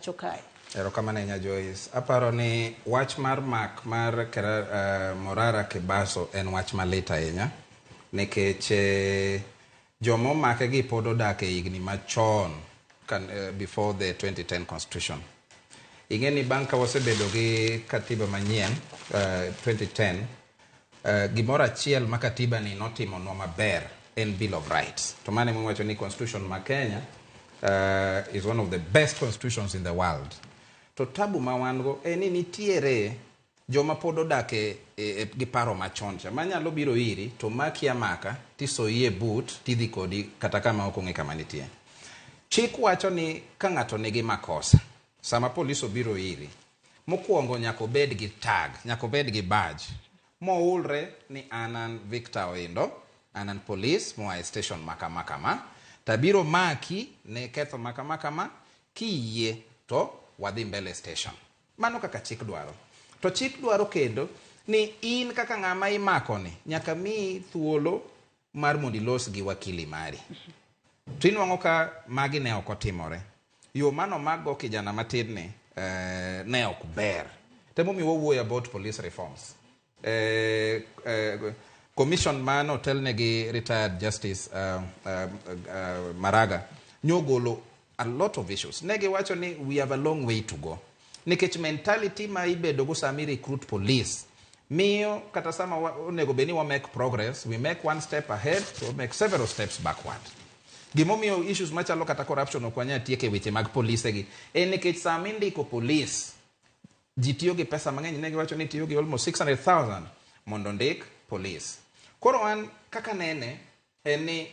Chokai. Erokamano nya Joyce. Aparo ni wach mar mak mar Morara Kibaso en wach malit ahinya nikech jomo make gi pod odak e higni machon before the 2010 constitution. Ingeni bang' ka wasebedo gi katiba manyien 2010 gimoro achiel ma katiba ni notimo no maber en Bill of Rights. To mane mwacho ni constitution ma Kenya is one of the best constitutions in the world. To tabu ma wan go en ni nitiere joma pod odak gi paro machon cha manyalo biro iri to maki amaka tisoyie but tidhi kodi kata kama ok ong'e kama nitie. Chik wacho ni ka ng'ato nigi makosa sama police obiro iri mokuongo nyaka obed gi tag, nyaka obed gi badge moulre ni anan Victor Oindo, anan police moa station makama tabiro maki ne ketho makama kiyie to wadhi mbele station. Mano kaka chik dwaro. To chik dwaro kendo ni in kaka ng'ama imako ni nyaka mi thuolo mar mondi los gi wakili mari. Tinwang'o ka magi ne ok otimore. Yo mano mago kijana matin ni ne ok ber. Temo mi wuoyo about police reforms. Commission man hotel negi retired justice Maraga nyogolo a lot of issues. Negi wacho ni we have a long way to go. Nikech mentality ma ibedo go sami recruit police miyo kata sama onego beni wa make progress, we make one step ahead to make several steps backward. Gimomiyo issues machalo kata corruption okwanya tieke weche mag police gi en nikech sami ndiko police ji tiyo gi pesa mang'eny. Negi wacho ni tiyo gi almost 600,000 mondo ndik police. Koro an kaka nene en ni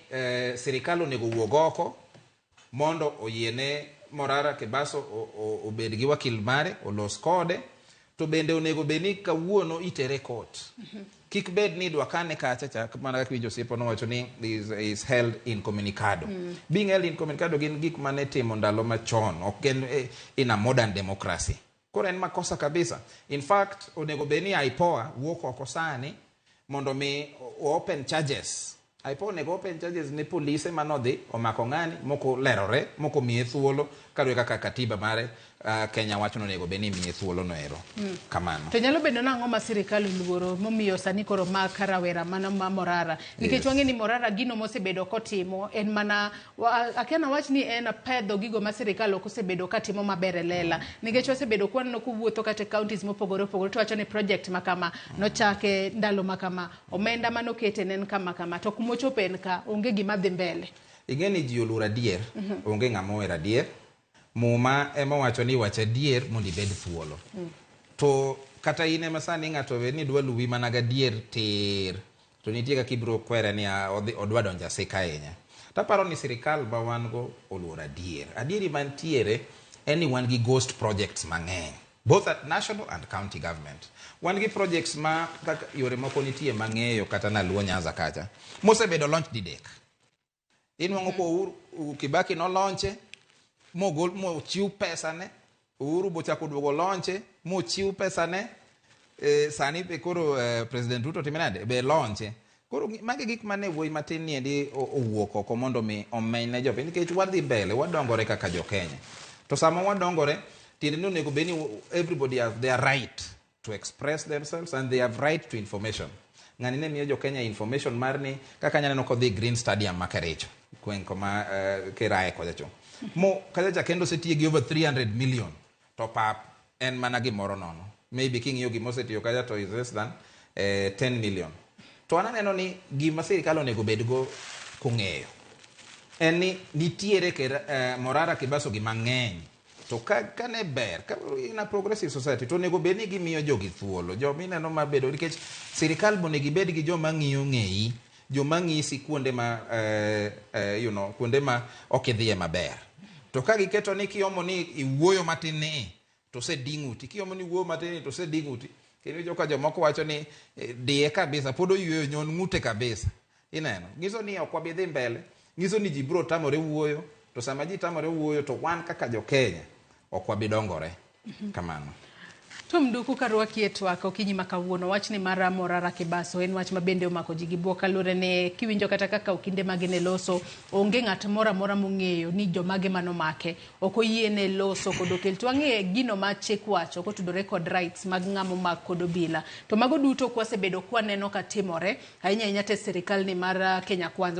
sirikal onego wuog oko mondo oyiene Morara Kibaso obed gi wakil mare olos kode to bende onego beni kawuono itere court. Kik bed ni dwa kane kacha mana kaka Joseph nowacho ni is held incommunicado. Being held incommunicado gin gik mane timo ndalo machon, ok gen in a modern democracy. Koro en makosa kabisa. In fact onego beni IPOA wuok oko sani mondo mi open charges. IPOA nego open charges ne police manodhi omako ng'ani moko lerore moko miye thuolo kaluwore kaka katiba mare Kenya wacho nego beni miye thuolo no ero. Kamano. To nyalo bedo nang'o ma sirikal luoro momiyo sani koro ma karawera mana ma Morara nikech wang'e ni Morara gino mosebedo kotimo en mana akiana wach ni en pedho gigo ma sirikal ok osebedo katimo maber lela nikech osebedo kwanno kuwuotho kata counties mopogore opogore to wacho ni project makama nochake ndalo makama omenda manokete nen kama to kumochopo en ka onge gima dhi mbele. Ingeni ji oluor adier, onge ng'ama ohero adier. Muma ema wacho ni wacha adier mondo ibed thuolo. To kata in ema sani ng'ato we ni dwa luwi mana gadier tir to nitie kaka ibiro kwere ni odwa donjo asika ahinya. Taparo ni sirikal ma wan go oluor adier. Adieri mantiere en ni wan gi ghost projects mang'eny both at national and county government. Wan gi projects ma kaka yore moko nitie mang'eyo kata na Luo Nyanza kacha mosebedo launch didek. Inwang'o ko Kibaki no launche mo chiw pesa ne Uhuru bochako duogo launche mo chiw pesa ne sani be koro President Ruto timenade be launche. Koro magi gik mane wuoyi matin ni endi owuok oko mondo mi omeny ne jopiny nikech wadhi mbele wadongore kaka jo Kenya. To sama wadongore tiende ni onego beni everybody has their right to express themselves and they have right to information. Ng'ani ne miyo jo Kenya information mar ni kaka nyaneno kodhi Green Stadium Makarecho kwen koma kirae kojacho. Mo kaja kendo setie gi over 300 million to pap en mana gimoro nono. Maybe king yo gimo setiyo kaja to is less than 10 million. To ananeno ni gima sirikal onego bedgo kong'eyo en ni nitiere Morara Kibaso gi mang'eny to ka ne ber in a progressive society to onego bed ni gimiyo jogi thuolo jomineno mabedo nikech sirikal bonego bed gi joma ng'iyo ng'eyi joma ng'isi kuonde ma kuonde ma ok idhiye maber. To ka giketo ni kiomo ni iwuoyo matin ni to se dinguti kiomo ni wuoyo matin to se dinguti kendo joka jomoko wacho ni diye kabisa pod oyueyo nyon ng'ute kabisa. Ineno ngiso ni ok wabidhi mbele, ngiso ni ji biro tamore wuoyo to sama ji tamore wuoyo to wan kaka jo Kenya ok wabidongore. Kamano. To mduku karwaki e twak okinyi ma kawuono wach ni mara Morara Kibaso en wach ma bende omako ji gi buok kalure ne kiwinjo kata kaka okinde mage ne loso onge ng'at mora mong'eyo ni jomage manomake ok oyiene loso kod okel to ang'e gino ma chik wacho kotudore kod rights mag ng'amo mak kod obila to mago duto kwasebedo kwaneno ka timore ahinya te sirikal ni mar Kenya Kwanza